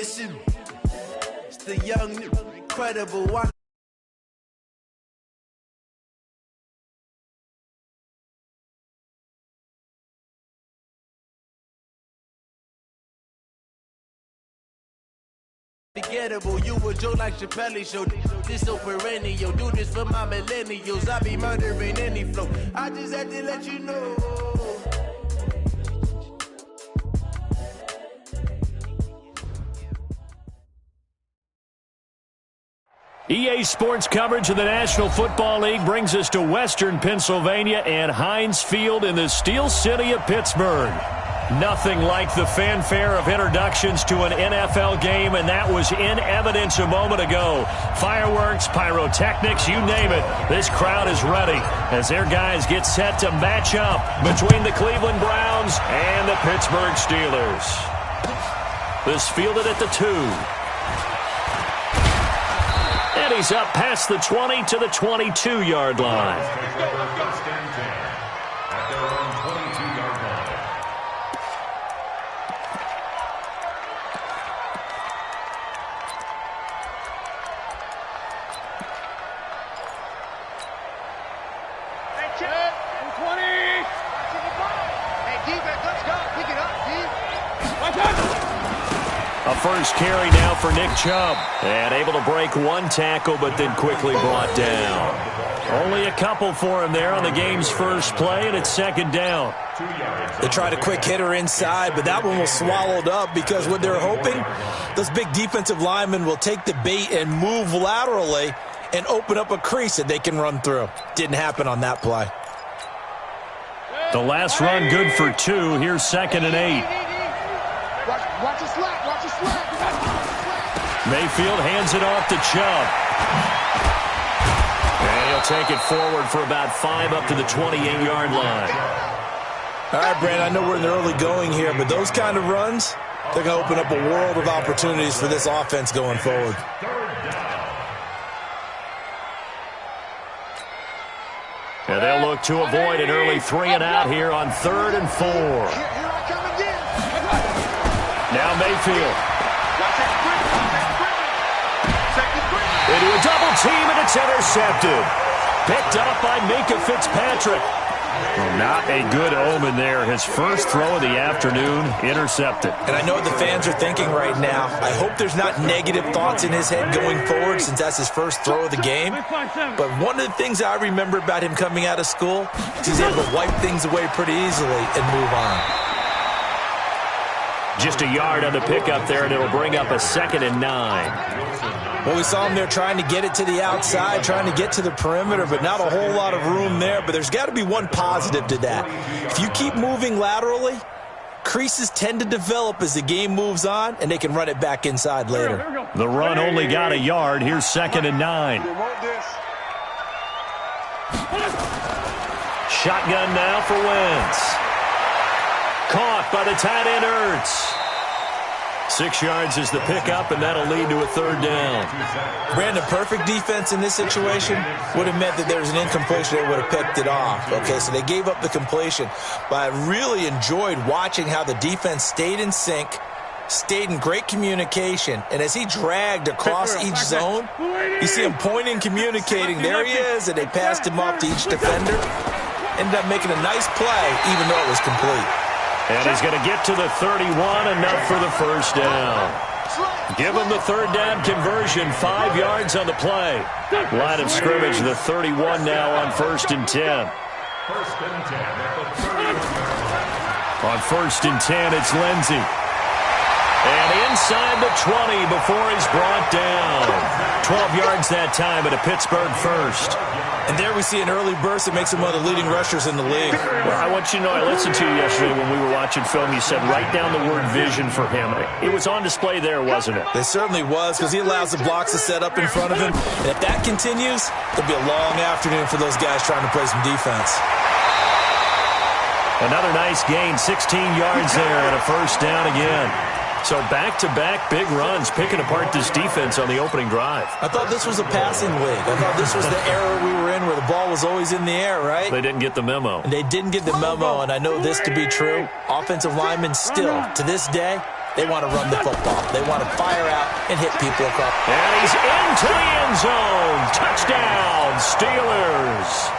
listen. It's the young, incredible one. Forgettable, you a joke like Chappelle show. This so perennial, do this for my millennials. I be murdering any flow. I just had to let you know. EA Sports coverage of the National Football League brings us to Western Pennsylvania and Heinz Field in the Steel City of Pittsburgh. Nothing like the fanfare of introductions to an NFL game, and that was in evidence a moment ago. Fireworks, pyrotechnics, you name it. This crowd is ready as their guys get set to match up between the Cleveland Browns and the Pittsburgh Steelers. This fielded at the 2. And he's up past the 20 to the 22-yard line. At their own 22-yard line. Hey, check. 20. Hey, defense, let's go. Pick it up, D. Watch out. A first carry now for Nick Chubb. And able to break one tackle, but then quickly brought down. Only a couple for him there on the game's first play, and it's second down. They tried a quick hitter inside, but that one was swallowed up because what they're hoping, those big defensive linemen will take the bait and move laterally and open up a crease that they can run through. Didn't happen on that play. The last run good for 2. Here's 2nd and 8. Watch the slack, watch the slack. Mayfield hands it off to Chubb. And he'll take it forward for about 5 up to the 28-yard line. All right, Brandon, I know we're in the early going here, but those kind of runs, they're going to open up a world of opportunities for this offense going forward. And they'll look to avoid an early 3 and out here on 3rd and 4. Now Mayfield. Into a double team, and it's intercepted. Picked up by Minkah Fitzpatrick. Well, not a good omen there. His first throw of the afternoon, intercepted. And I know what the fans are thinking right now. I hope there's not negative thoughts in his head going forward since that's his first throw of the game. But one of the things I remember about him coming out of school is he's able to wipe things away pretty easily and move on. Just a yard on the pickup there, and it'll bring up a 2nd and 9. Well, we saw him there trying to get it to the outside, trying to get to the perimeter, but not a whole lot of room there. But there's got to be one positive to that. If you keep moving laterally, creases tend to develop as the game moves on, and they can run it back inside later. The run only got a yard. Here's 2nd and 9. Shotgun now for Wentz. Caught by the tight end Ertz. 6 yards is the pickup, and that'll lead to a 3rd down. Brandon, perfect defense in this situation would have meant that there was an incompletion. They would have picked it off. Okay, so they gave up the completion. But I really enjoyed watching how the defense stayed in sync, stayed in great communication, and as he dragged across each zone, you see him pointing, communicating. There he is, and they passed him off to each defender. Ended up making a nice play, even though it was complete. And he's going to get to the 31, enough for the first down. Give him the 3rd down conversion, 5 yards on the play. Line of scrimmage, the 31 now on 1st and 10. On 1st and 10, it's Lindsey. And inside the 20 before he's brought down. 12 yards that time at a Pittsburgh first. And there we see an early burst that makes him one of the leading rushers in the league. Well, I want you to know, I listened to you yesterday when we were watching film. You said write down the word vision for him. It was on display there, wasn't it? It certainly was, because he allows the blocks to set up in front of him. And if that continues, it'll be a long afternoon for those guys trying to play some defense. Another nice gain, 16 yards there, and a first down again. So back-to-back big runs, picking apart this defense on the opening drive. I thought this was a passing league. I thought this was the era we were in where the ball was always in the air, right? They didn't get the memo. And they didn't get the memo, and I know this to be true. Offensive linemen still, to this day, They want to run the football. They want to fire out and hit people across. And he's into the end zone. Touchdown, Steelers.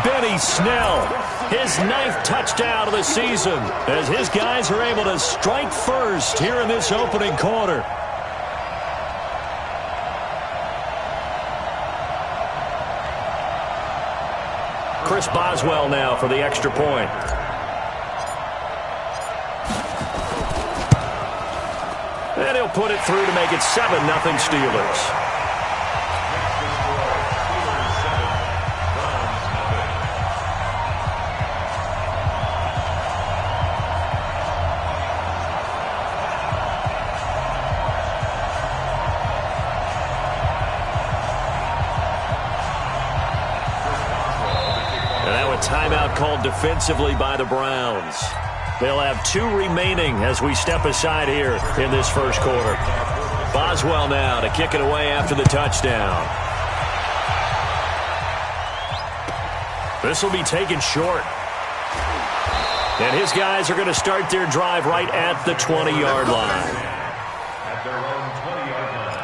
Benny Snell, his 9th touchdown of the season, as his guys are able to strike first here in this opening quarter. Chris Boswell now for the extra point. And he'll put it through to make it 7-0 Steelers. Timeout called defensively by the Browns. They'll have 2 remaining as we step aside here in this first quarter. Boswell now to kick it away after the touchdown. This will be taken short. And his guys are going to start their drive right at the 20-yard line. At their own 20-yard line.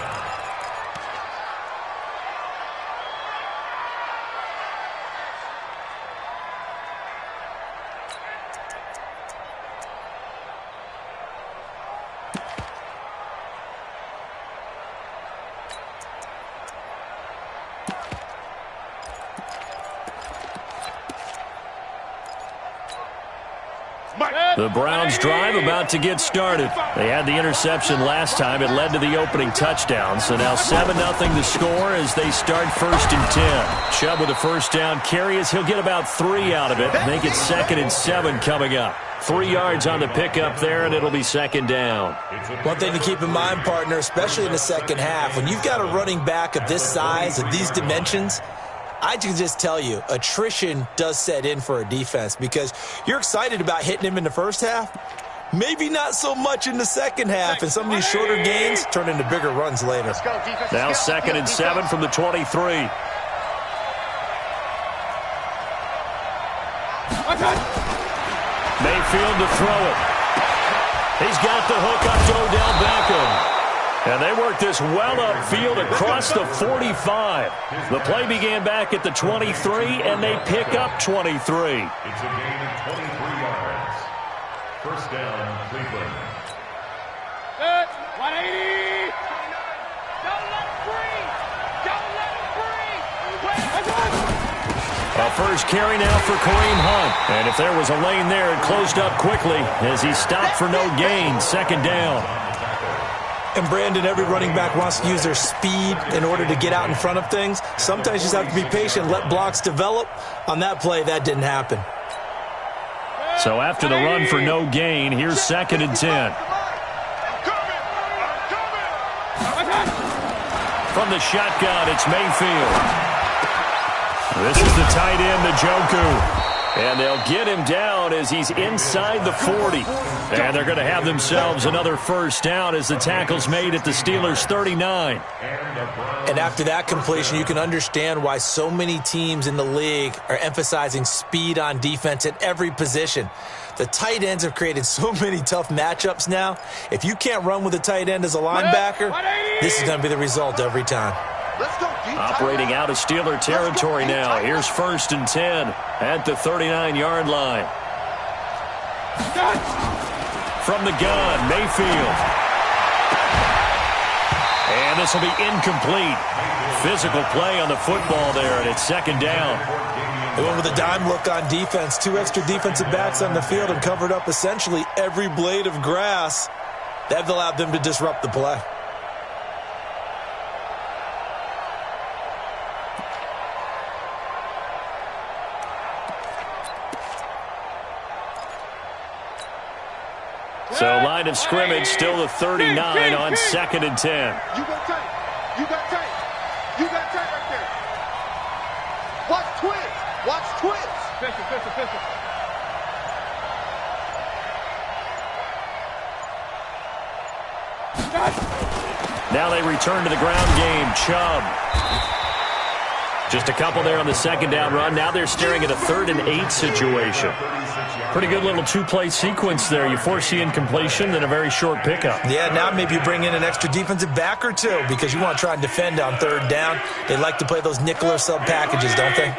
The Browns drive about to get started. They had the interception last time. It led to the opening touchdown. So now 7-0 the score as they start 1st and 10. Chubb with a first down carry as he'll get about 3 out of it. Make it 2nd and 7 coming up. 3 yards on the pickup there, and it'll be 2nd down. One thing to keep in mind, partner, especially in the second half, when you've got a running back of this size, of these dimensions, I can just tell you, attrition does set in for a defense because you're excited about hitting him in the first half. Maybe not so much in the second half, and some of these shorter gains turn into bigger runs later. Now 2nd and 7 from the 23. Mayfield to throw it. He's got the hook up to Odell Beckham. And they work this well upfield across the 45. The play began back at the 23, and they pick up 23. It's a gain of 23 yards. First down, Cleveland. 180. Don't let him breathe. Don't let him breathe. A first carry now for Kareem Hunt. And if there was a lane there, it closed up quickly as he stopped for no gain. 2nd down. And, Brandon, every running back wants to use their speed in order to get out in front of things. Sometimes you just have to be patient, let blocks develop. On that play, that didn't happen. So after the run for no gain, here's 2nd and 10. From the shotgun, it's Mayfield. This is the tight end, Njoku. And they'll get him down as he's inside the 40. And they're going to have themselves another first down as the tackle's made at the Steelers' 39. And after that completion, you can understand why so many teams in the league are emphasizing speed on defense at every position. The tight ends have created so many tough matchups now. If you can't run with a tight end as a linebacker, this is going to be the result every time. Operating out of Steeler territory now. Here's 1st and 10 at the 39-yard line. From the gun, Mayfield. And this will be incomplete. Physical play on the football there, and it's 2nd down. They went with a dime look on defense. 2 extra defensive backs on the field and covered up essentially every blade of grass. That allowed them to disrupt the play. So line of scrimmage still the 39 on 2nd and 10. You got tight. You got tight. You got tight right there. Watch twins. Watch twins. Pistol. Now they return to the ground game. Chubb. Just a couple there on the second down run. Now they're staring at a 3rd and 8 situation. Pretty good little two-play sequence there. You force the incompletion, then a very short pickup. Yeah, now maybe you bring in an extra defensive back or two because you want to try and defend on 3rd down. They like to play those nickel or sub packages, don't they?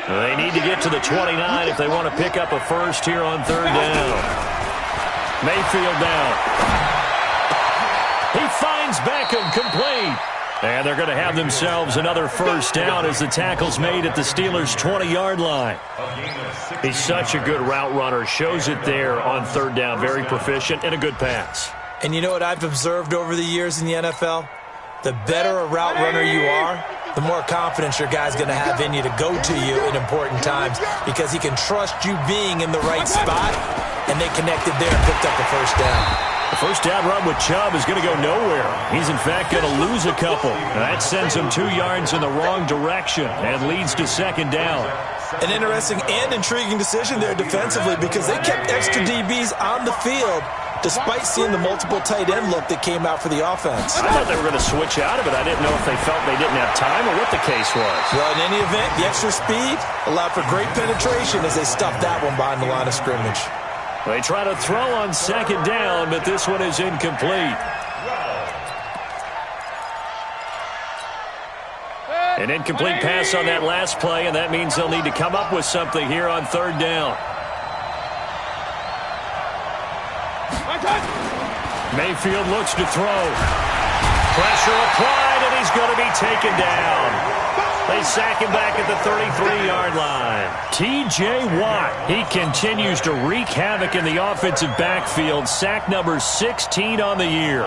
They need to get to the 29 if they want to pick up a first here on 3rd down. Mayfield down. He finds Beckham complete. And they're going to have themselves another first down as the tackle's made at the Steelers' 20-yard line. He's such a good route runner. Shows it there on 3rd down. Very proficient and a good pass. And you know what I've observed over the years in the NFL? The better a route runner you are, the more confidence your guy's going to have in you to go to you in important times because he can trust you being in the right spot, and they connected there and picked up a first down. The first down run with Chubb is going to go nowhere. He's, in fact, going to lose a couple. That sends him 2 yards in the wrong direction and leads to 2nd down. An interesting and intriguing decision there defensively because they kept extra DBs on the field despite seeing the multiple tight end look that came out for the offense. I thought they were going to switch out of it. I didn't know if they felt they didn't have time or what the case was. Well, in any event, the extra speed allowed for great penetration as they stuffed that one behind the line of scrimmage. They try to throw on 2nd down, but this one is incomplete. An incomplete pass on that last play, and that means they'll need to come up with something here on 3rd down. Mayfield looks to throw. Pressure applied, and he's going to be taken down. They sack him back at the 33-yard line. T.J. Watt, he continues to wreak havoc in the offensive backfield. Sack number 16 on the year.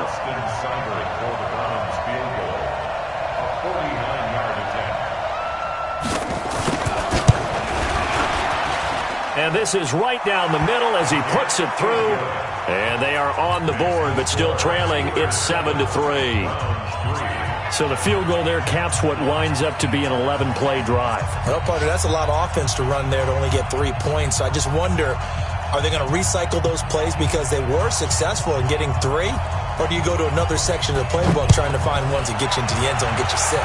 And this is right down the middle as he puts it through. And they are on the board, but still trailing. It's 7-3. So the field goal there caps what winds up to be an 11-play drive. Well, partner, that's a lot of offense to run there to only get 3 points. So I just wonder, are they going to recycle those plays because they were successful in getting 3? Or do you go to another section of the playbook trying to find ones that get you into the end zone and get you 6?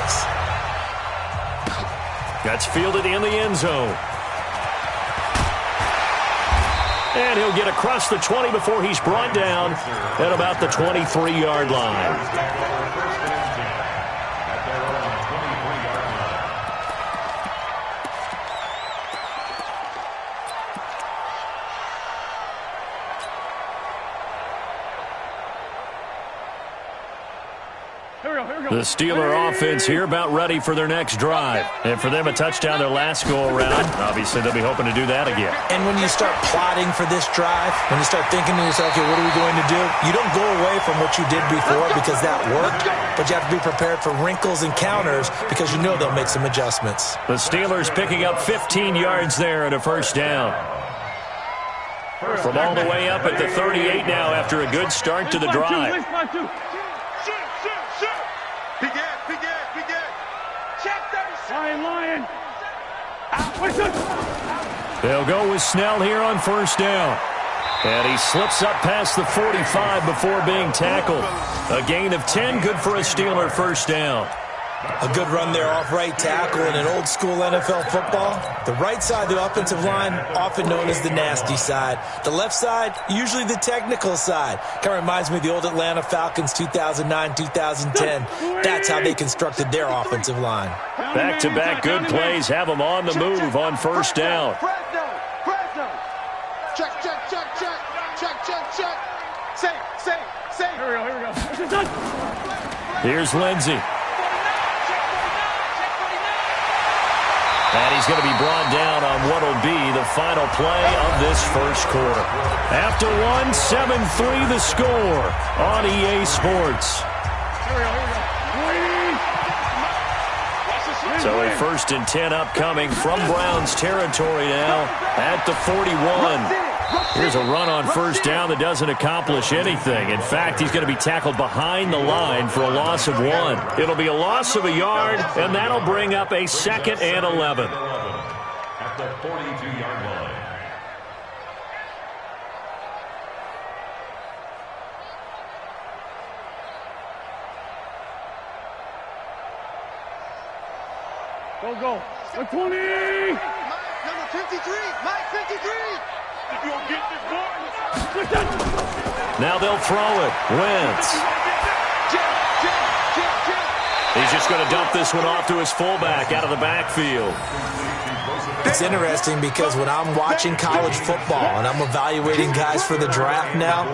That's fielded in the end zone. And he'll get across the 20 before he's brought down at about the 23-yard line. The Steeler offense here about ready for their next drive. And for them, a touchdown their last go-around. Obviously, they'll be hoping to do that again. And when you start plotting for this drive, when you start thinking to yourself, okay, what are we going to do? You don't go away from what you did before because that worked, but you have to be prepared for wrinkles and counters because you know they'll make some adjustments. The Steelers picking up 15 yards there and a first down. From all the way up at the 38 now after a good start to the drive. They'll go with Snell here on first down. And he slips up past the 45 before being tackled. A gain of 10, good for a Steeler first down. A good run there off right tackle in an old-school NFL football. The right side of the offensive line, often known as the nasty side. The left side, usually the technical side. Kind of reminds me of the old Atlanta Falcons 2009, 2010. That's how they constructed their offensive line. Back-to-back good plays have them on the move on first down. Check. Safe. Here we go. Here's Lindsey. And he's going to be brought down on what will be the final play of this first quarter. After one, 7-3 the score on EA Sports. So a 1st and 10 upcoming from Browns territory now at the 41. Here's a run on first down that doesn't accomplish anything. In fact, he's going to be tackled behind the line for a loss of 1. It'll be a loss of a yard, and that'll bring up a 2nd and 11. At the 42-yard line. Go. 120. Number 53. Mike 53. If you don't get this ball. Now they'll throw it. Wentz. He's just going to dump this one off to his fullback out of the backfield. It's interesting because when I'm watching college football and I'm evaluating guys for the draft now,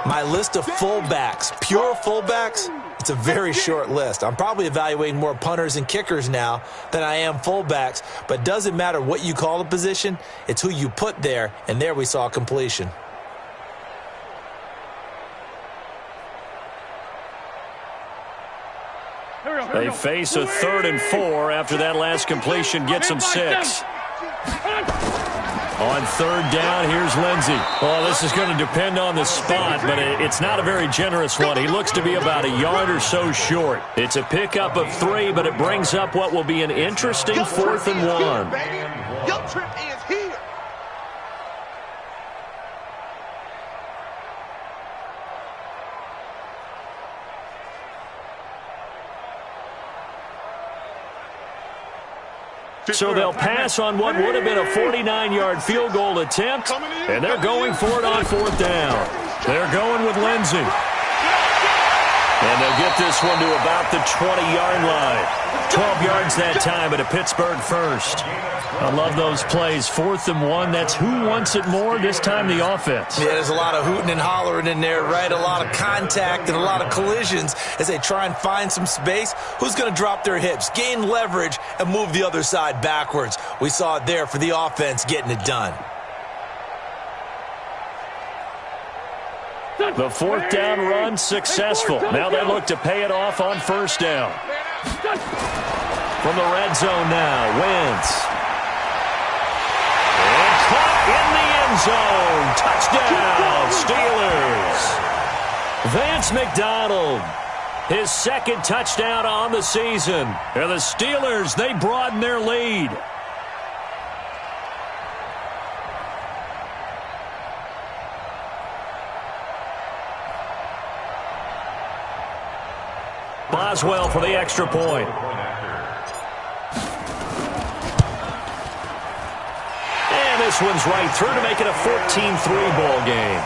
my list of fullbacks, pure fullbacks, it's a very short list. I'm probably evaluating more punters and kickers now than I am fullbacks, but it doesn't matter what you call the position, it's who you put there, and there we saw completion. They face a 3rd and 4 after that last completion gets them 6. On 3rd down, here's Lindsey. Well, this is going to depend on the spot, but it's not a very generous one. He looks to be about a yard or so short. It's a pickup of 3, but it brings up what will be an interesting 4th and 1. Your trip is here. So they'll pass on what would have been a 49-yard field goal attempt, and they're going for it on 4th down. They're going with Lindsey. And they'll get this one to about the 20-yard line. 12 yards that time at a Pittsburgh first. I love those plays. 4th and 1, that's who wants it more, this time the offense. Yeah, there's a lot of hooting and hollering in there, right? A lot of contact and a lot of collisions as they try and find some space. Who's going to drop their hips, gain leverage, and move the other side backwards? We saw it there for the offense getting it done. The 4th down run successful. Now they look to pay it off on 1st down. From the red zone now, Wentz. And caught in the end zone. Touchdown, Steelers. Vance McDonald, his 2nd touchdown on the season. And the Steelers, they broaden their lead. Boswell for the extra point. And this one's right through to make it a 14-3 ball game.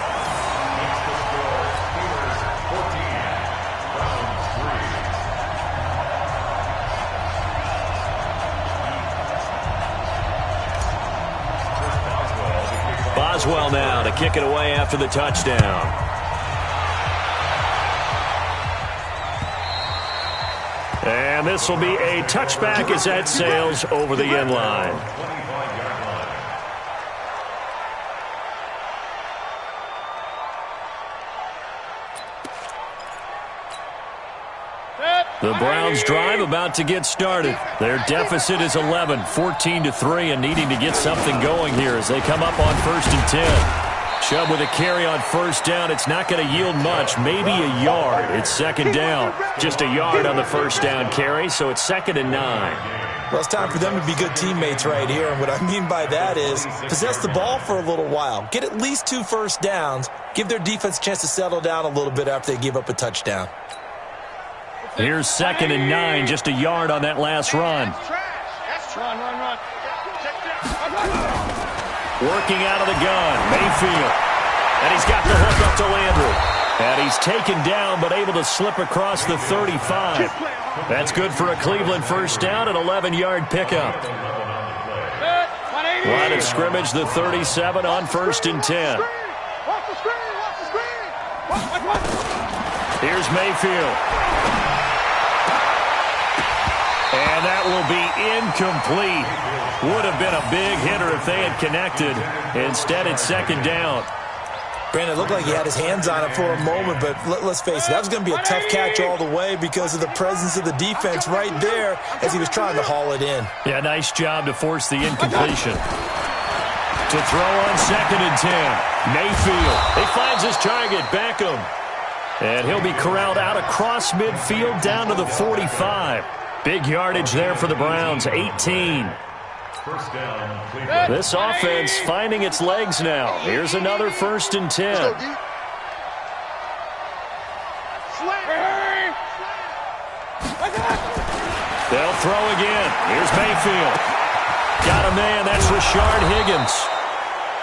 Boswell now to kick it away after the touchdown. And this will be a touchback as that sails over the end line. The Browns drive about to get started. Their deficit is 11, 14-3, and needing to get something going here as they come up on 1st and 10. Chubb with a carry on 1st down. It's not going to yield much, maybe a yard. It's 2nd down. Just a yard on the 1st down carry, so it's 2nd and 9. Well, it's time for them to be good teammates right here, and what I mean by that is possess the ball for a little while. Get at least 2 first downs. Give their defense a chance to settle down a little bit after they give up a touchdown. Here's 2nd and 9, just a yard on that last run. Run. Working out of the gun, Mayfield. And he's got the hook up to Landry. And he's taken down but able to slip across the 35. That's good for a Cleveland 1st down, an 11-yard pickup. Line of scrimmage, the 37 on 1st and 10. Here's Mayfield. And that will be incomplete. Would have been a big hitter if they had connected. Instead, it's 2nd down. Brandon, it looked like he had his hands on it for a moment, but let's face it, that was going to be a tough catch all the way because of the presence of the defense right there as he was trying to haul it in. Yeah, nice job to force the incompletion. To throw on 2nd and 10. Mayfield. He finds his target, Beckham. And he'll be corralled out across midfield down to the 45. Big yardage there for the Browns, 18. This offense finding its legs now. Here's another 1st and 10. They'll throw again. Here's Mayfield. Got a man. That's Rashard Higgins.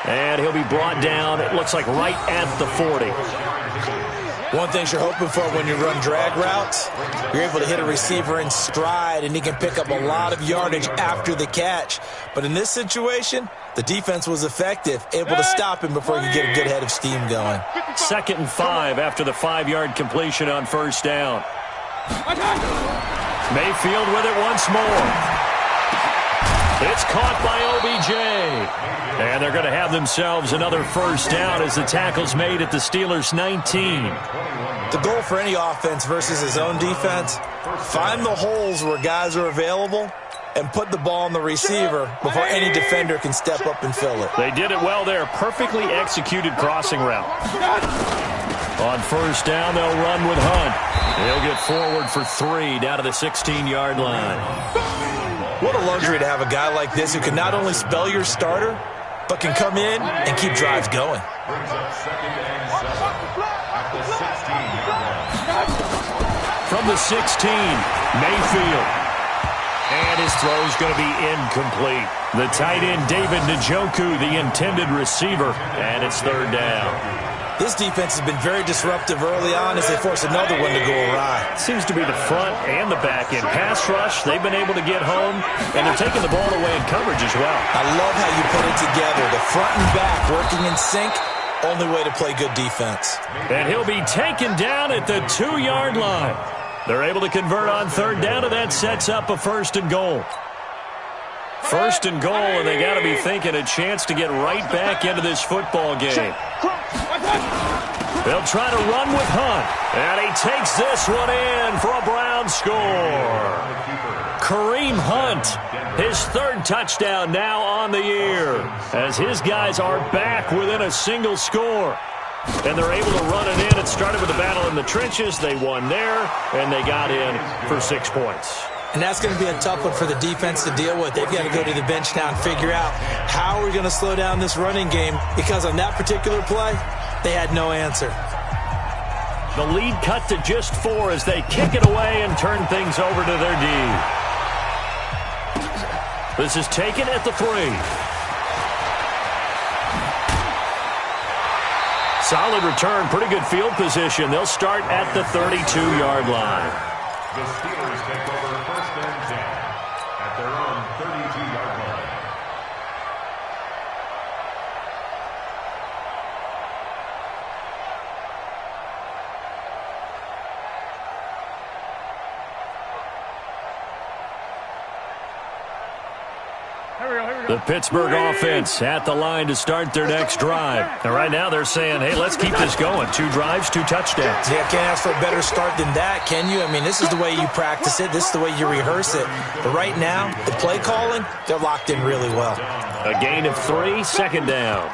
And he'll be brought down, it looks like, right at the 40. One thing you're hoping for when you run drag routes, you're able to hit a receiver in stride, and he can pick up a lot of yardage after the catch. But in this situation, the defense was effective, able to stop him before he could get a good head of steam going. 2nd and 5 after the 5-yard completion on first down. Mayfield with it once more. It's caught by OBJ. And they're going to have themselves another first down as the tackle's made at the Steelers' 19. The goal for any offense versus his own defense, find the holes where guys are available and put the ball on the receiver before any defender can step up and fill it. They did it well there. Perfectly executed crossing route. On first down, they'll run with Hunt. He'll get forward for 3 down to the 16-yard line. What a luxury to have a guy like this who can not only spell your starter, but can come in and keep drives going. Brings up 2nd and 7 at the 16-yard line. From the 16, Mayfield. And his throw's going to be incomplete. The tight end, David Njoku, the intended receiver, and it's 3rd down. This defense has been very disruptive early on as they force another one to go awry. Seems to be the front and the back end. Pass rush, they've been able to get home, and they're taking the ball away in coverage as well. I love how you put it together. The front and back working in sync, only way to play good defense. And he'll be taken down at the 2-yard line. They're able to convert on 3rd down, and that sets up a 1st and goal. 1st and goal, and they got to be thinking a chance to get right back into this football game. They'll try to run with Hunt, and he takes this one in for a Brown score. Kareem Hunt, his 3rd touchdown now on the year, as his guys are back within a single score. And they're able to run it in. It started with a battle in the trenches. They won there, and they got in for 6 points. And that's going to be a tough one for the defense to deal with. They've got to go to the bench now and figure out how we're going to slow down this running game, because on that particular play, they had no answer. The lead cut to just 4 as they kick it away and turn things over to their D. This is taken at the 3. Solid return, pretty good field position. They'll start at the 32-yard line. The Steelers take over 1st and 10 at their own 32-yard line. The Pittsburgh offense at the line to start their next drive. And right now they're saying, hey, let's keep this going. 2 drives, 2 touchdowns. Yeah, can't ask for a better start than that, can you? I mean, this is the way you practice it. This is the way you rehearse it. But right now, the play calling, they're locked in really well. A gain of 3, 2nd down.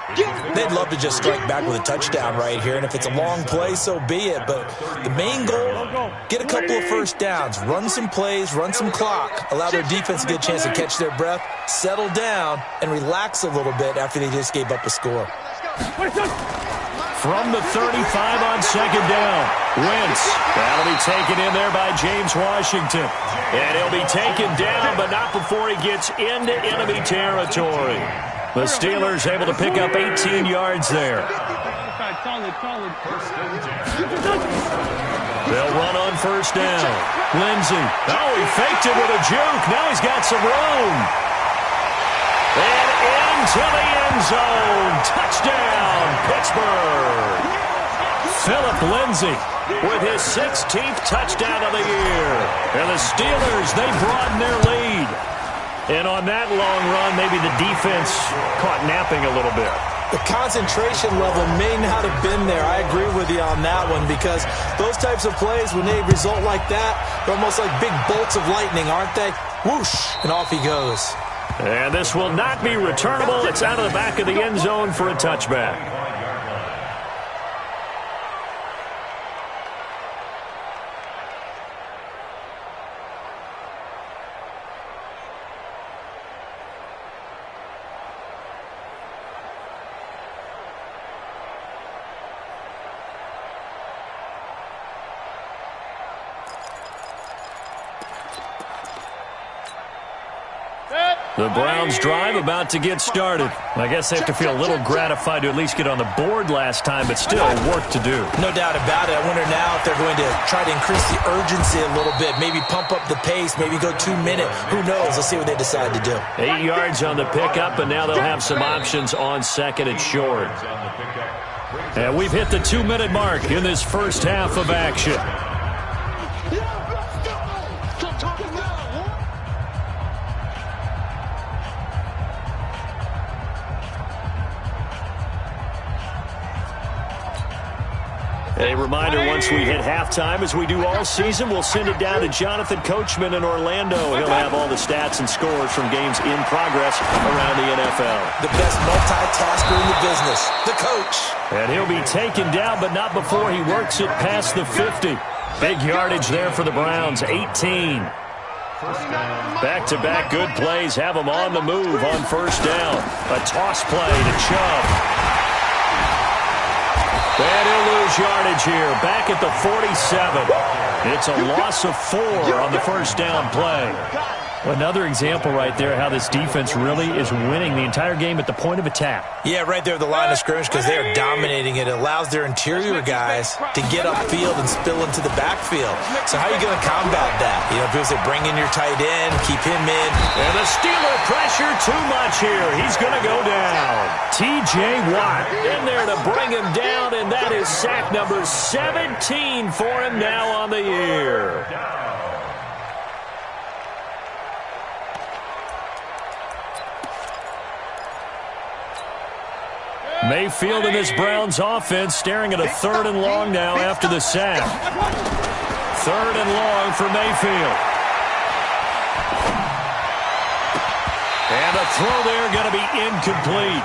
They'd love to just strike back with a touchdown right here, and if it's a long play, so be it. But the main goal, get a couple of first downs, run some plays, run some clock, allow their defense to get a chance to catch their breath, settle down, and relax a little bit after they just gave up a score. From the 35 on 2nd down, Wentz. That'll be taken in there by James Washington. And he'll be taken down, but not before he gets into enemy territory. The Steelers able to pick up 18 yards there. They'll run on first down. Lindsey. Oh, he faked it with a juke. Now he's got some room. And into the end zone. Touchdown, Pittsburgh. Philip Lindsey with his 16th touchdown of the year. And the Steelers, they broaden their lead. And on that long run, maybe the defense caught napping a little bit. The concentration level may not have been there. I agree with you on that one, because those types of plays, when they result like that, they're almost like big bolts of lightning, aren't they? Whoosh, and off he goes. And this will not be returnable. It's out of the back of the end zone for a touchback. The Browns' drive about to get started. I guess they have to feel a little gratified to at least get on the board last time, but still work to do. No doubt about it. I wonder now if they're going to try to increase the urgency a little bit, maybe pump up the pace, maybe go 2 minute. Who knows? Let's see what they decide to do. 8 yards on the pickup, and now they'll have some options on second and short. And we've hit the 2-minute mark in this first half of action. A reminder, once we hit halftime, as we do all season, we'll send it down to Jonathan Coachman in Orlando. He'll have all the stats and scores from games in progress around the NFL. The best multitasker in the business, the coach. And he'll be taken down, but not before he works it past the 50. Big yardage there for the Browns, 18. Back-to-back good plays have them on the move on first down. A toss play to Chubb. And he'll lose yardage here, back at the 47. It's a loss of 4 on the first down play. Another example right there how this defense really is winning the entire game at the point of attack. Yeah, right there at the line of scrimmage because they are dominating it. It allows their interior guys to get upfield and spill into the backfield. So how are you going to combat that? You know, people say bring in your tight end, keep him in. And the Steeler pressure too much here. He's going to go down. T.J. Watt in there to bring him down, and that is sack number 17 for him now on the year. Mayfield and this Browns offense staring at a 3rd and long now after the sack. 3rd and long for Mayfield. And a throw there going to be incomplete.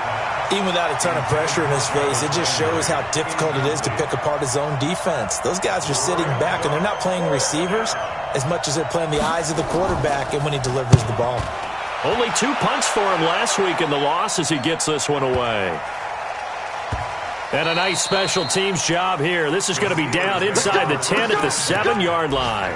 Even without a ton of pressure in his face, it just shows how difficult it is to pick apart his own defense. Those guys are sitting back, and they're not playing receivers as much as they're playing the eyes of the quarterback and when he delivers the ball. Only 2 punts for him last week in the loss as he gets this one away. And a nice special teams job here. This is going to be down inside the 10 at the 7-yard line.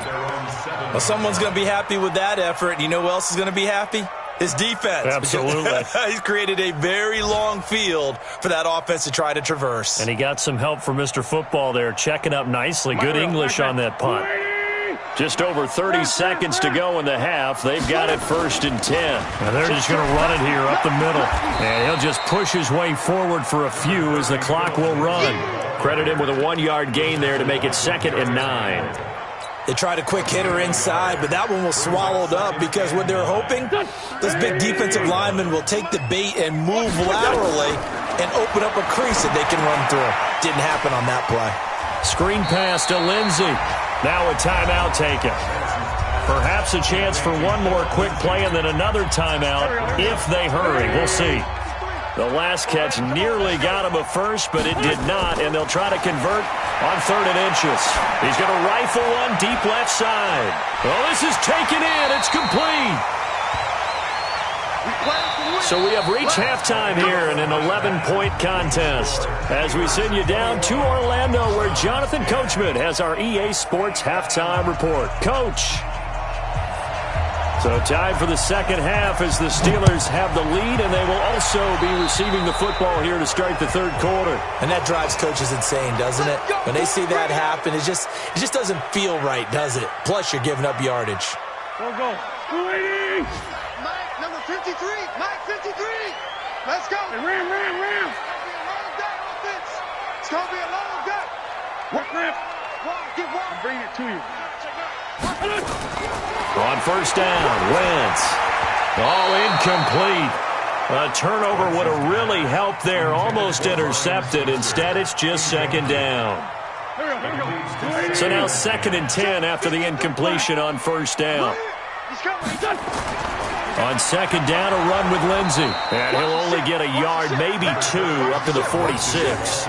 Well, someone's going to be happy with that effort. You know who else is going to be happy? His defense. Absolutely. He's created a very long field for that offense to try to traverse. And he got some help from Mr. Football there, checking up nicely. Good English on that punt. Just over 30 seconds to go in the half. They've got it 1st and 10. And they're just going to run it here up the middle. And he'll just push his way forward for a few as the clock will run. Credit him with a 1-yard gain there to make it 2nd and 9. They tried a quick hitter inside, but that one was swallowed up because what they're hoping, those big defensive linemen will take the bait and move laterally and open up a crease that they can run through. Didn't happen on that play. Screen pass to Lindsey. Now a timeout taken. Perhaps a chance for one more quick play and then another timeout if they hurry. We'll see. The last catch nearly got him a first, but it did not, and they'll try to convert on 3rd and inches. He's going to rifle one deep left side. Oh, this is taken in. It's complete. So we have reached halftime here in an 11-point contest as we send you down to Orlando where Jonathan Coachman has our EA Sports halftime report. Coach. So time for the second half as the Steelers have the lead, and they will also be receiving the football here to start the 3rd quarter. And that drives coaches insane, doesn't it? When they see that happen, it just doesn't feel right, does it? Plus, you're giving up yardage. Go. Mike, number 53. Mike, 53. Let's go. Hey, ram. It's going to be a long day. Work, ram. Get one. Bring it to you. On first down, Wentz. Incomplete. A turnover would have really helped there. Almost intercepted. Instead, it's just 2nd down. So now 2nd and 10 after the incompletion on first down. On 2nd down, a run with Lindsey. And he'll only get a yard, maybe 2, up to the 46.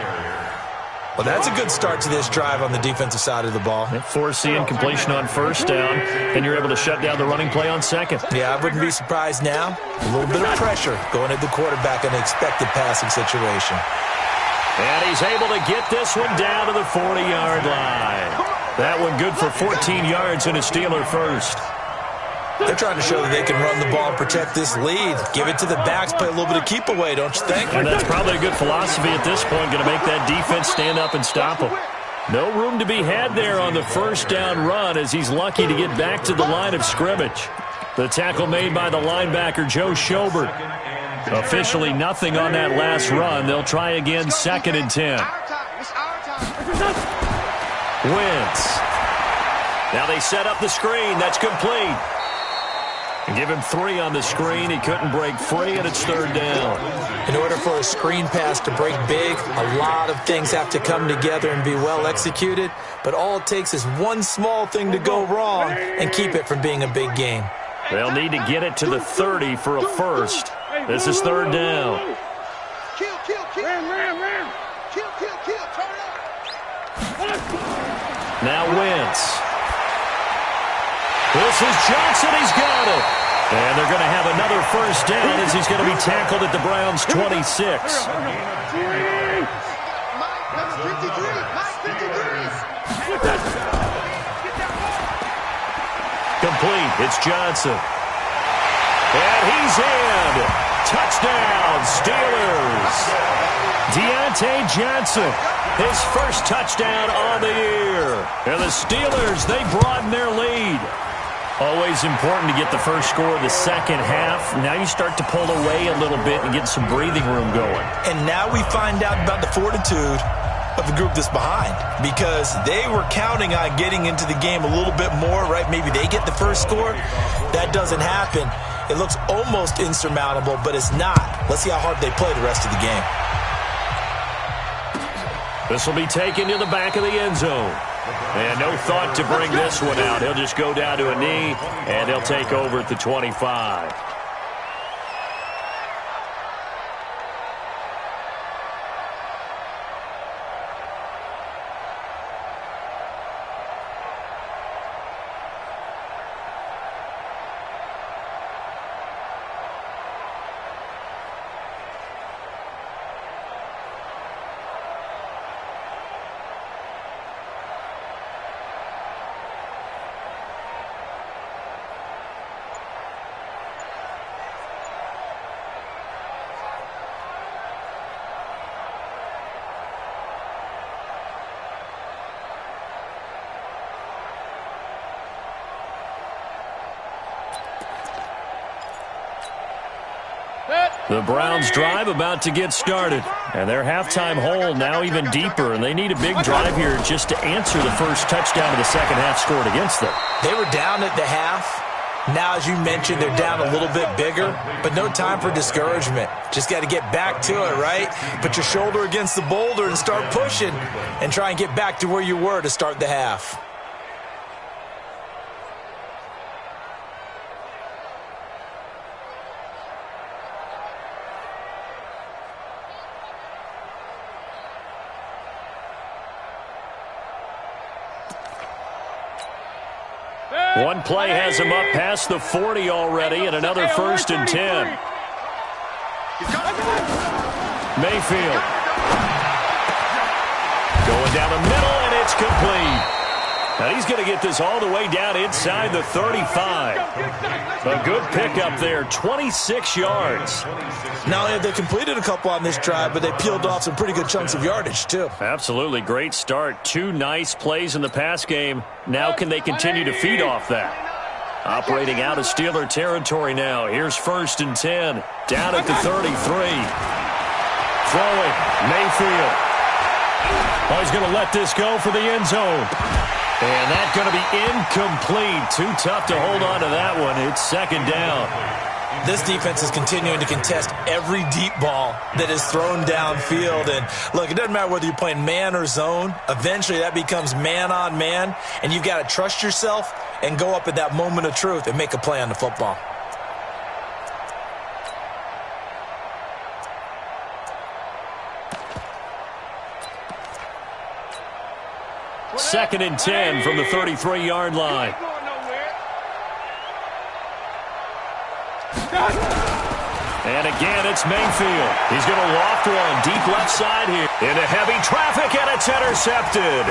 Well, that's a good start to this drive on the defensive side of the ball. Force the incompletion on first down, and you're able to shut down the running play on 2nd. Yeah, I wouldn't be surprised now. A little bit of pressure going at the quarterback in an expected passing situation. And he's able to get this one down to the 40-yard line. That one good for 14 yards and a Steeler first. They're trying to show that they can run the ball and protect this lead. Give it to the backs, play a little bit of keep away, don't you think? And that's probably a good philosophy at this point, going to make that defense stand up and stop them. No room to be had there on the first down run as he's lucky to get back to the line of scrimmage. The tackle made by the linebacker, Joe Schobert. Officially nothing on that last run. They'll try again, 2nd and 10. Wentz. Now they set up the screen. That's complete. Give him 3 on the screen. He couldn't break free, and it's 3rd down. In order for a screen pass to break big, a lot of things have to come together and be well executed. But all it takes is one small thing to go wrong and keep it from being a big game. They'll need to get it to the 30 for a first. This is 3rd down. Kill. Ram. Kill. Turn up. Now Wentz. This is Johnson. He's got it. And they're going to have another first down as he's going to be tackled at the Browns' 26. Complete. It's Johnson. And he's in. Touchdown, Steelers. Deontay Johnson, his first touchdown on the year. And the Steelers, they broaden their lead. Always important to get the first score of the second half. Now you start to pull away a little bit and get some breathing room going. And now we find out about the fortitude of the group that's behind, because they were counting on getting into the game a little bit more, right? Maybe they get the first score. That doesn't happen. It looks almost insurmountable, but it's not. Let's see how hard they play the rest of the game. This will be taken to the back of the end zone. And no thought to bring this one out. He'll just go down to a knee, and he'll take over at the 25. The Browns drive about to get started. And their halftime hole now even deeper, and they need a big drive here just to answer the first touchdown of the second half scored against them. They were down at the half. Now, as you mentioned, they're down a little bit bigger, but no time for discouragement. Just got to get back to it, right? Put your shoulder against the boulder and start pushing and try and get back to where you were to start the half. One play has him up past the 40 already, and another 1st and 10. Mayfield. Going down the middle, and it's complete. Now he's going to get this all the way down inside the 35. A good pickup there, 26 yards. Not only have they completed a couple on this drive, but they peeled off some pretty good chunks of yardage, too. Absolutely. Great start. 2 nice plays in the pass game. Now can they continue to feed off that? Operating out of Steeler territory now. Here's 1st and 10. Down at the 33. Throwing. Mayfield. Oh, he's going to let this go for the end zone. And that's going to be incomplete. Too tough to hold on to that one. It's 2nd down. This defense is continuing to contest every deep ball that is thrown downfield. And look, it doesn't matter whether you're playing man or zone. Eventually that becomes man on man. And you've got to trust yourself and go up at that moment of truth and make a play on the football. Second and 10 from the 33-yard line. And again, it's Mayfield. He's going to loft one deep left side here. Into heavy traffic, and it's intercepted.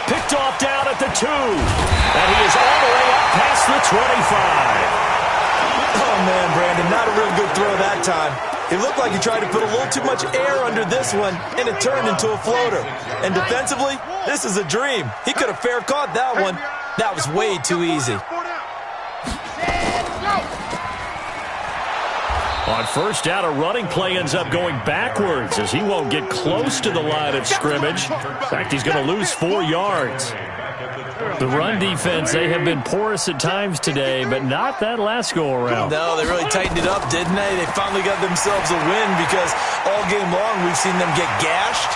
Picked off down at the 2. And he is all the way up past the 25. man, Brandon. Not a real good throw that time. It looked like he tried to put a little too much air under this one, and it turned into a floater. And defensively, this is a dream. He could have fair caught that one. That was way too easy. On first down, a running play ends up going backwards as he won't get close to the line of scrimmage. In fact, he's going to lose 4 yards. The run defense, they have been porous at times today, but not that last go-around. No, they really tightened it up, didn't they? They finally got themselves a win because all game long we've seen them get gashed.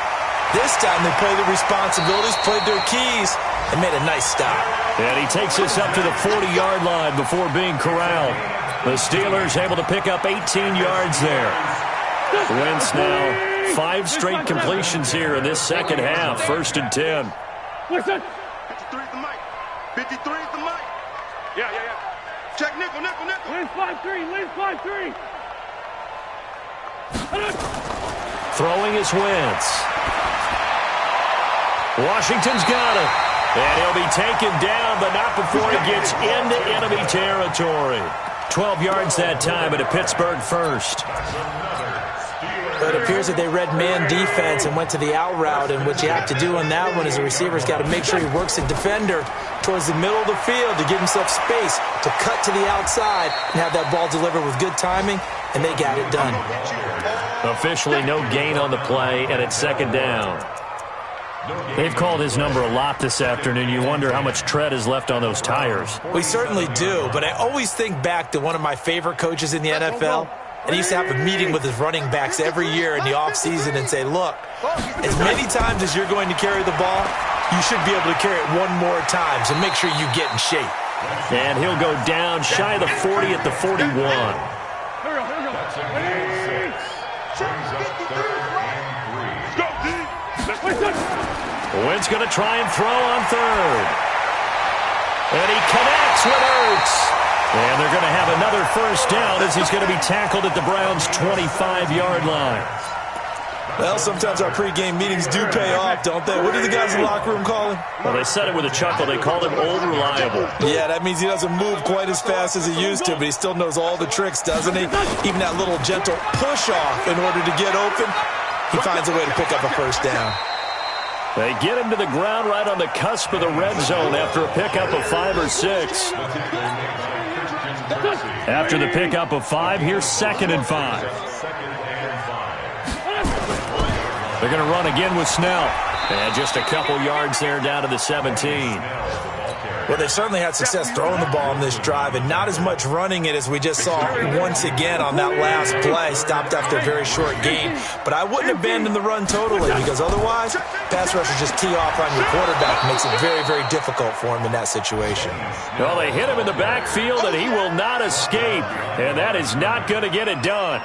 This time they played their responsibilities, played their keys, and made a nice stop. And he takes us up to the 40-yard line before being corralled. The Steelers able to pick up 18 yards there. Wentz now 5 straight completions here in this second half. 1st and 10. 53 at the mic. 53 at the mic. Yeah. Check nickel. Lens 5-3. Throwing is Wentz. Washington's got it. And he'll be taken down, but not before he gets into enemy territory. 12 yards that time, and a Pittsburgh first. But it appears that they read man defense and went to the out route, and what you have to do on that one is the receiver's got to make sure he works a defender towards the middle of the field to give himself space to cut to the outside and have that ball delivered with good timing, and they got it done. Officially no gain on the play, and it's 2nd down. They've called his number a lot this afternoon. You wonder how much tread is left on those tires. We certainly do, but I always think back to one of my favorite coaches in the NFL, and he used to have a meeting with his running backs every year in the offseason and say, look, as many times as you're going to carry the ball, you should be able to carry it one more time, so make sure you get in shape. And he'll go down shy of the 40 at the 41. Wentz going to try and throw on 3rd. And he connects with Ertz. And they're going to have another 1st down as he's going to be tackled at the Browns' 25-yard line. Well, sometimes our pregame meetings do pay off, don't they? What do the guys in the locker room call him? Well, they said it with a chuckle. They called him Old Reliable. Yeah, that means he doesn't move quite as fast as he used to, but he still knows all the tricks, doesn't he? Even that little gentle push-off in order to get open, he finds a way to pick up a 1st down. They get him to the ground right on the cusp of the red zone after a pickup of 5 or 6. After the pickup of 5, here's 2nd and 5. They're going to run again with Snell. And just a couple yards there down to the 17. Well, they certainly had success throwing the ball on this drive, and not as much running it as we just saw once again on that last play. Stopped after a very short gain. But I wouldn't abandon the run totally, because otherwise, pass rushers just tee off on your quarterback. It makes it very, very difficult for him in that situation. Well, they hit him in the backfield, and he will not escape. And that is not going to get it done.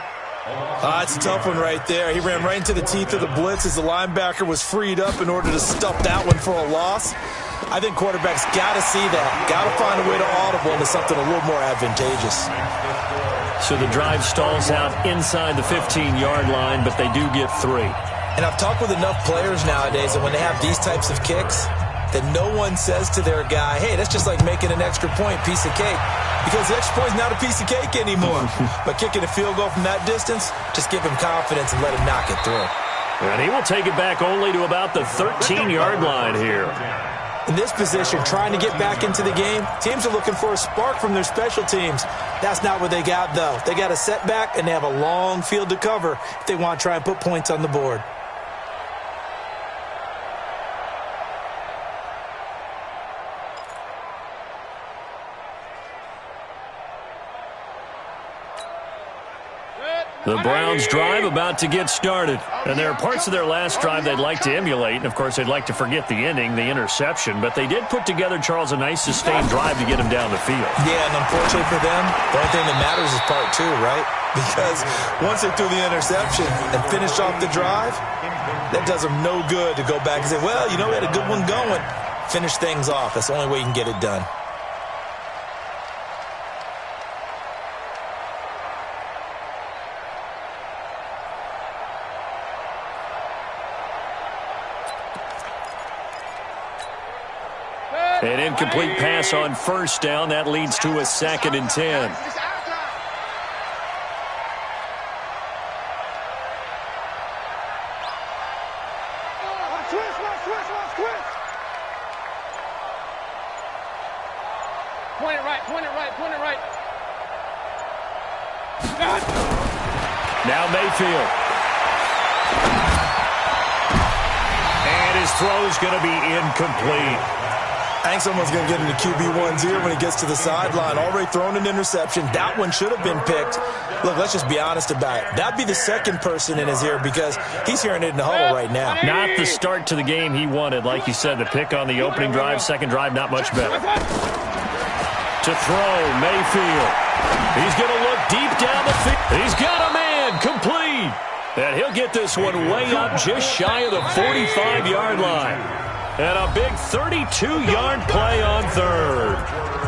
It's a tough one right there. He ran right into the teeth of the blitz as the linebacker was freed up in order to stuff that one for a loss. I think quarterbacks got to see that, got to find a way to audible into something a little more advantageous. So the drive stalls out inside the 15-yard line, but they do get 3. And I've talked with enough players nowadays that when they have these types of kicks, that no one says to their guy, hey, that's just like making an extra point, piece of cake. Because the extra point is not a piece of cake anymore. But kicking a field goal from that distance, just give him confidence and let him knock it through. And he will take it back only to about the 13-yard line here. In this position, trying to get back into the game, teams are looking for a spark from their special teams. That's not what they got, though. They got a setback, and they have a long field to cover if they want to try and put points on the board. The Browns drive about to get started. And there are parts of their last drive they'd like to emulate. And, of course, they'd like to forget the ending, the interception. But they did put together, Charles, a nice sustained drive to get him down the field. Yeah, and unfortunately for them, the only thing that matters is part 2, right? Because once they threw the interception and finished off the drive, that does them no good to go back and say, well, you know, we had a good one going. Finish things off. That's the only way you can get it done. An incomplete pass on first down. That leads to a 2nd and 10. point it right, point it right, point it right. Now Mayfield. And his throw's going to be incomplete. I think someone's going to get into QB1's ear when he gets to the sideline. Already thrown an interception. That one should have been picked. Look, let's just be honest about it. That'd be the second person in his ear because he's hearing it in the huddle right now. Not the start to the game he wanted. Like you said, the pick on the opening drive, second drive, not much better. To throw, Mayfield. He's going to look deep down the field. He's got a man, complete. And he'll get this one way up just shy of the 45-yard line. And a big 32-yard play on third.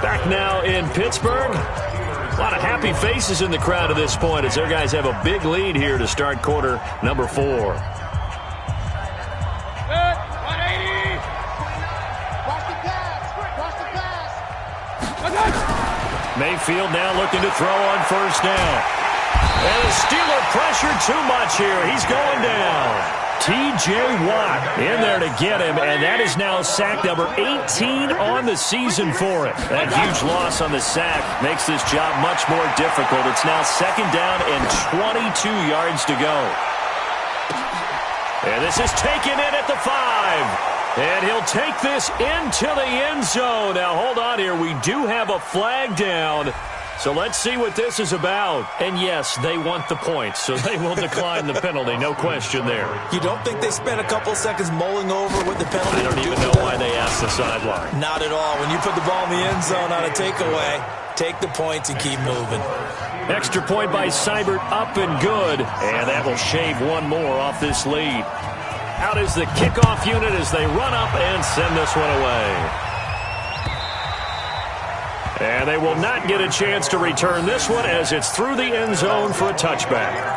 Back now in Pittsburgh. A lot of happy faces in the crowd at this point as their guys have a big lead here to start quarter number 4. 180. Watch the pass. Watch the pass. Mayfield now looking to throw on first down. And the Steeler pressure too much here. He's going down. T.J. Watt in there to get him, and that is now sack number 18 on the season for it. That huge loss on the sack makes this job much more difficult. It's now second down and 22 yards to go. And this is taken in at the 5. And he'll take this into the end zone. Now, hold on here. We do have a flag down. So let's see what this is about. And yes, they want the points, so they will decline the penalty. No question there. You don't think they spent a couple seconds mulling over what the penalty I don't even know why they asked the sideline. Not at all. When you put the ball in the end zone on a takeaway, take the points and keep moving. Extra point by Seibert, up and good. And that will shave one more off this lead. Out is the kickoff unit as they run up and send this one away. And they will not get a chance to return this one as it's through the end zone for a touchback.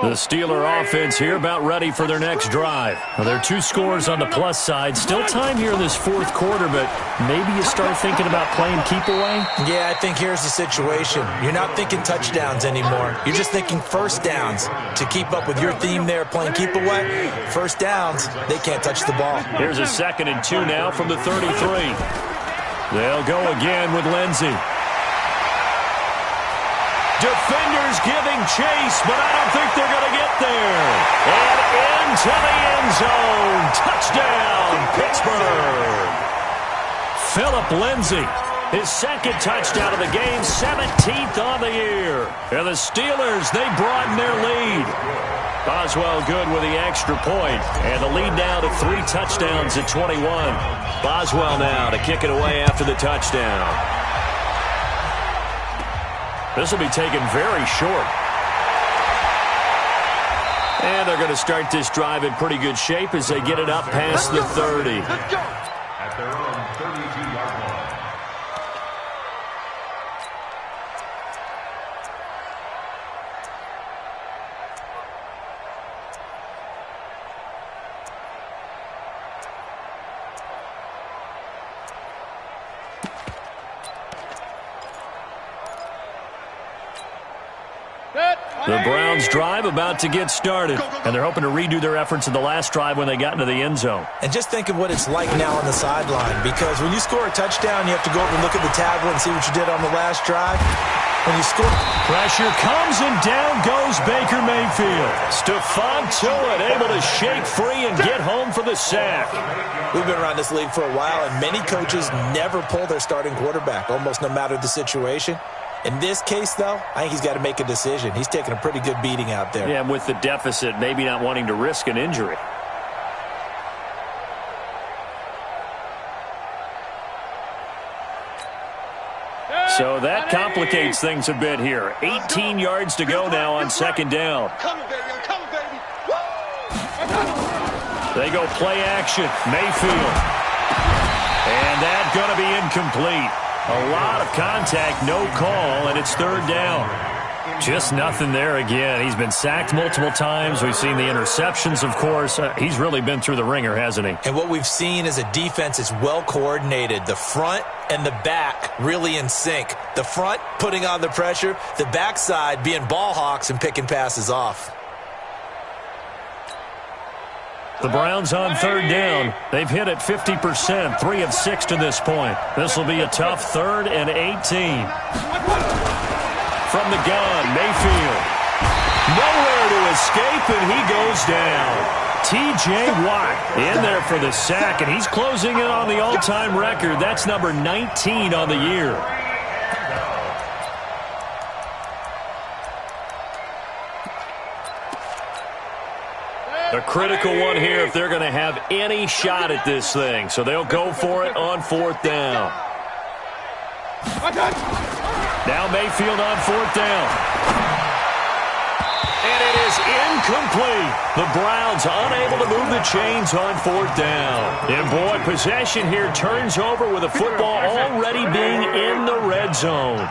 The Steeler offense here about ready for their next drive. Well, there are 2 scores on the plus side. Still time here in this fourth quarter, but maybe you start thinking about playing keep away? Yeah, I think here's the situation. You're not thinking touchdowns anymore. You're just thinking first downs. To keep up with your theme there, playing keep away, first downs, they can't touch the ball. Here's a 2nd and 2 now from the 33. They'll go again with Lindsey. Defenders giving chase, but I don't think they're going to get there. And into the end zone. Touchdown, Pittsburgh. Phillip Lindsay, his 2nd touchdown of the game, 17th on the year. And the Steelers, they broaden their lead. Boswell good with the extra point, and the lead now to 3 touchdowns at 21. Boswell now to kick it away after the touchdown. This will be taken very short. And they're going to start this drive in pretty good shape as they get it up past the 30. At their own 32-yard line. The Browns drive about to get started, and they're hoping to redo their efforts in the last drive when they got into the end zone. And just think of what it's like now on the sideline, because when you score a touchdown, you have to go over and look at the tablet and see what you did on the last drive. When you score, pressure comes and down goes Baker Mayfield. Stephon Tuitt able to shake free and get home for the sack. We've been around this league for a while, and many coaches never pull their starting quarterback, almost no matter the situation. In this case, though, I think he's got to make a decision. He's taking a pretty good beating out there. Yeah, and with the deficit, maybe not wanting to risk an injury. So that complicates things a bit here. 18 yards to go now on 2nd down. They go play action. Mayfield. And that's going to be incomplete. A lot of contact, no call, and it's 3rd down. Just nothing there again. He's been sacked multiple times. We've seen the interceptions, of course. He's really been through the ringer, hasn't he? And what we've seen is a defense that's well coordinated. The front and the back really in sync. The front putting on the pressure, the backside being ball hawks and picking passes off. The Browns on third down. They've hit it 50%, 3 of 6 to this point. This will be a tough 3rd and 18. From the gun, Mayfield. Nowhere to escape, and he goes down. T.J. Watt in there for the sack, and he's closing in on the all-time record. That's number 19 on the year. A critical one here if they're going to have any shot at this thing. So they'll go for it on 4th down. Now Mayfield on 4th down. And it is incomplete. The Browns unable to move the chains on 4th down. And boy, possession here turns over with the football already being in the red zone.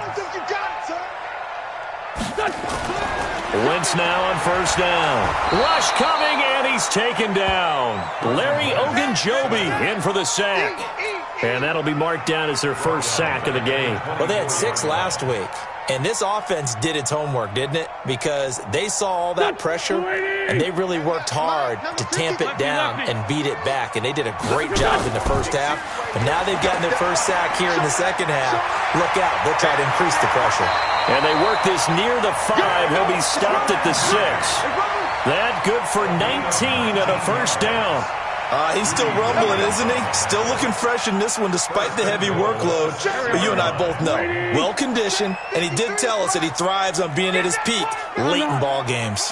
Wentz now on 1st down. Rush coming, and he's taken down. Larry Ogunjobi in for the sack. And that'll be marked down as their first sack of the game. Well, they had 6 last week. And this offense did its homework, didn't it? Because they saw all that pressure, and they really worked hard to tamp it down and beat it back. And they did a great job in the first half. But now they've gotten their first sack here in the second half. Look out. They'll try to increase the pressure. And they work this near the 5. He'll be stopped at the 6. That good for 19 at a first down. He's still rumbling, isn't he? Still looking fresh in this one despite the heavy workload. But you and I both know, well-conditioned, and he did tell us that he thrives on being at his peak late in ball games.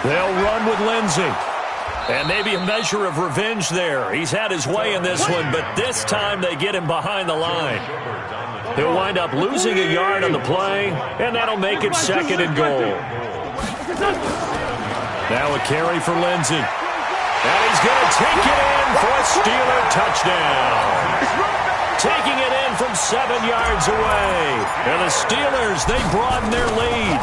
They'll run with Lindsey. And maybe a measure of revenge there. He's had his way in this one, but this time they get him behind the line. He'll wind up losing a yard on the play, and that'll make it 2nd and goal. Now a carry for Lindsey. And he's going to take it in for a Steeler touchdown. Taking it in from 7 yards away. And the Steelers, they broaden their lead.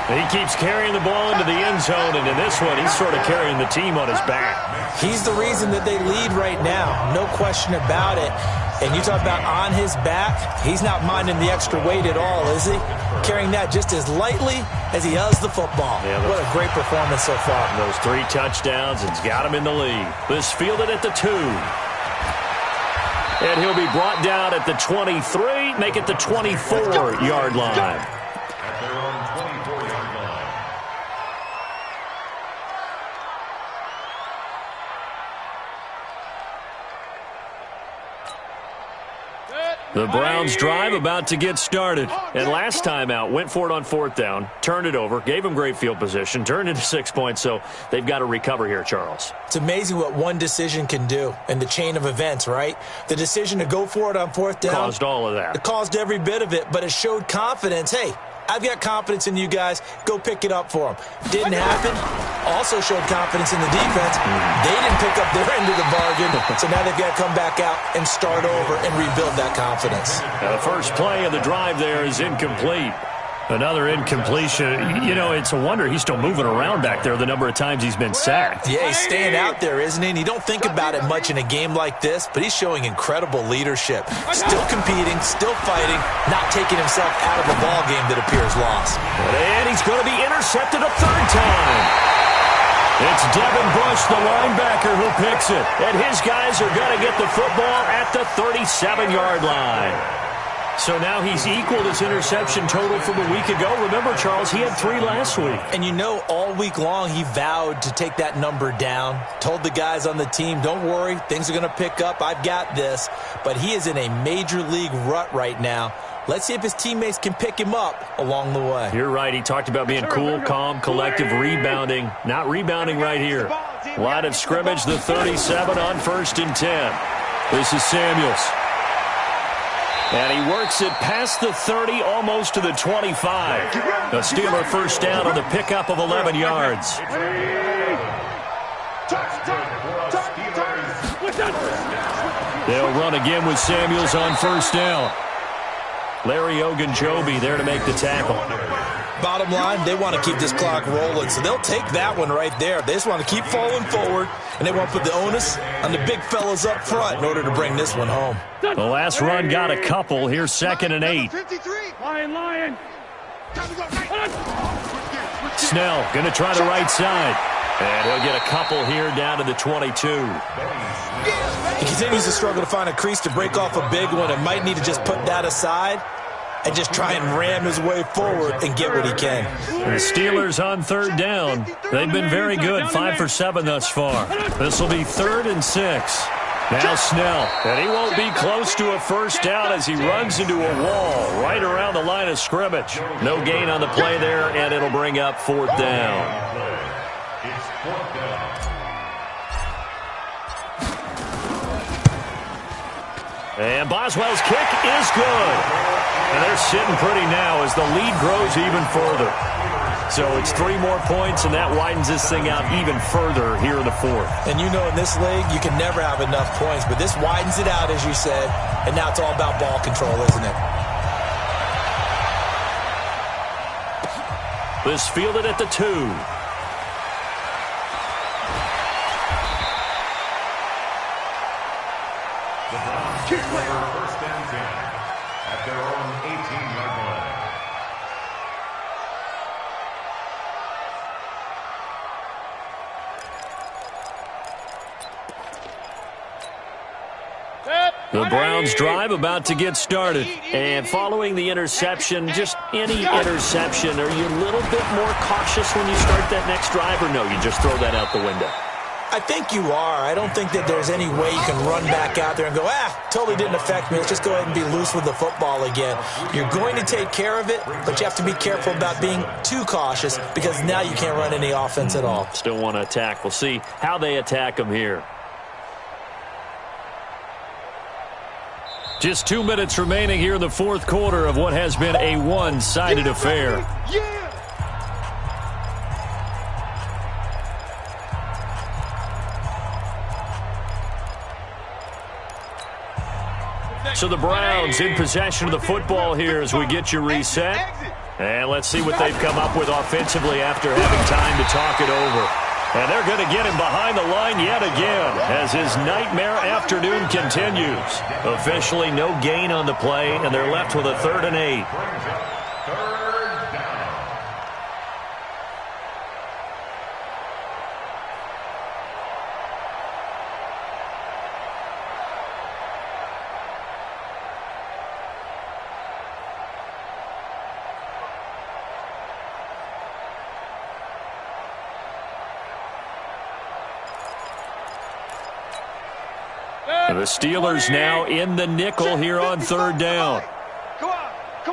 He keeps carrying the ball into the end zone, and in this one, he's sort of carrying the team on his back. He's the reason that they lead right now. No question about it. And you talk about on his back, he's not minding the extra weight at all, is he? Carrying that just as lightly as he does the football. Yeah, what a great performance so far. Those 3 touchdowns, it's got him in the lead. This fielded at the 2. And he'll be brought down at the 23, make it the 24-yard line. The Browns drive about to get started. And last time out, went for it on 4th down, turned it over, gave them great field position, turned into 6 points, so they've got to recover here, Charles. It's amazing what one decision can do in the chain of events, right? The decision to go for it on 4th down. Caused all of that. It caused every bit of it, but it showed confidence. Hey, I've got confidence in you guys. Go pick it up for them. Didn't happen. Also showed confidence in the defense. They didn't pick up their end of the bargain, so now they've got to come back out and start over and rebuild that confidence. Now the first play of the drive there is incomplete. Another incompletion. You know, it's a wonder he's still moving around back there the number of times he's been sacked. Yeah, he's staying out there, isn't he? And you don't think about it much in a game like this, but he's showing incredible leadership. Still competing, still fighting, not taking himself out of a ball game that appears lost. And he's going to be intercepted a 3rd time. It's Devin Bush, the linebacker, who picks it. And his guys are going to get the football at the 37-yard line. So now he's equaled his interception total from a week ago. Remember, Charles, he had 3 last week. And you know, all week long he vowed to take that number down. Told the guys on the team, don't worry, things are going to pick up. I've got this. But he is in a major league rut right now. Let's see if his teammates can pick him up along the way. You're right. He talked about being cool, calm, collective, rebounding. Not rebounding right here. Line of scrimmage, the 37 on 1st and 10. This is Samuels. And he works it past the 30, almost to the 25. The Steeler first down on the pickup of 11 yards. They'll run again with Samuels on 1st down. Larry Ogunjobi there to make the tackle. Bottom line, they want to keep this clock rolling, so they'll take that one right there. They just want to keep falling forward, and they want to put the onus on the big fellas up front in order to bring this one home. The last run got a couple. Here's 2nd and 8. Lion. Snell going to try the right side. And he'll get a couple here down to the 22. He continues to struggle to find a crease to break off a big one and might need to just put that aside and just try and ram his way forward and get what he can. The Steelers on third down. They've been very good, 5 for 7 thus far. This will be 3rd and 6. Now Snell, and he won't be close to a first down as he runs into a wall right around the line of scrimmage. No gain on the play there, and it'll bring up 4th down. And Boswell's kick is good. And they're sitting pretty now as the lead grows even further. So it's 3 more points, and that widens this thing out even further here in the 4th. And you know in this league, you can never have enough points, but this widens it out, as you said, and now it's all about ball control, isn't it? This fielded at the 2. First and 10 at their own 18-yard line. The Browns drive about to get started. And following the interception, just any interception, are you a little bit more cautious when you start that next drive, or no, you just throw that out the window? I think you are. I don't think that there's any way you can run back out there and go, totally didn't affect me. Let's just go ahead and be loose with the football again. You're going to take care of it, but you have to be careful about being too cautious because now you can't run any offense at all. Still want to attack. We'll see how they attack them here. Just 2 minutes remaining here in the 4th quarter of what has been a one-sided affair. So the Browns in possession of the football here as we get you reset. And let's see what they've come up with offensively after having time to talk it over. And they're going to get him behind the line yet again as his nightmare afternoon continues. Officially no gain on the play, and they're left with a 3rd and 8. The Steelers now in the nickel here on 3rd down. Come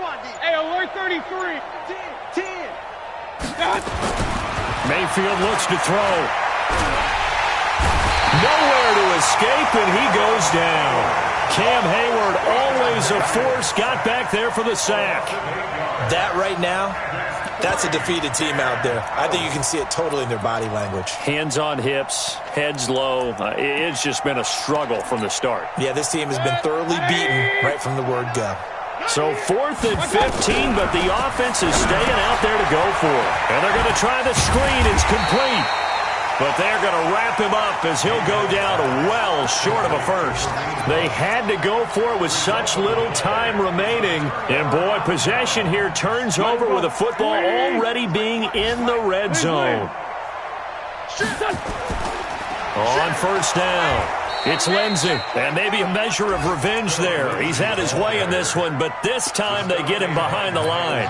on, D. Hey, alert 33. 10. Mayfield looks to throw. Nowhere to escape, and he goes down. Cam Hayward, always a force, got back there for the sack. That right now, that's a defeated team out there. I think you can see it totally in their body language. Hands on hips, heads low. It's just been a struggle from the start. Yeah, this team has been thoroughly beaten right from the word go. So 4th and 15, but the offense is staying out there to go for it. And they're going to try the screen. It's complete. But they're going to wrap him up as he'll go down well short of a first. They had to go for it with such little time remaining. And, boy, possession here turns over with the football already being in the red zone. On 1st down, it's Lindsey. And maybe a measure of revenge there. He's had his way in this one, but this time they get him behind the line.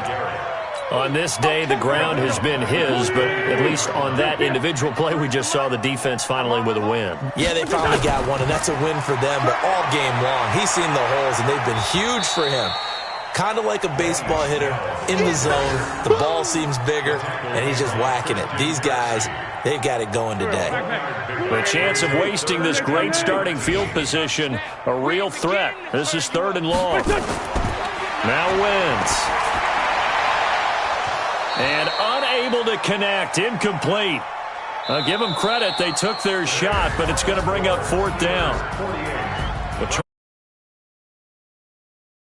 On this day, the ground has been his, but at least on that individual play, we just saw the defense finally with a win. Yeah, they finally got one, and that's a win for them, but all game long, he's seen the holes, and they've been huge for him. Kind of like a baseball hitter in the zone. The ball seems bigger, and he's just whacking it. These guys, they've got it going today. The chance of wasting this great starting field position, a real threat. This is 3rd and long. Now Wentz. And unable to connect, incomplete. I'll give them credit, they took their shot, but it's going to bring up 4th down.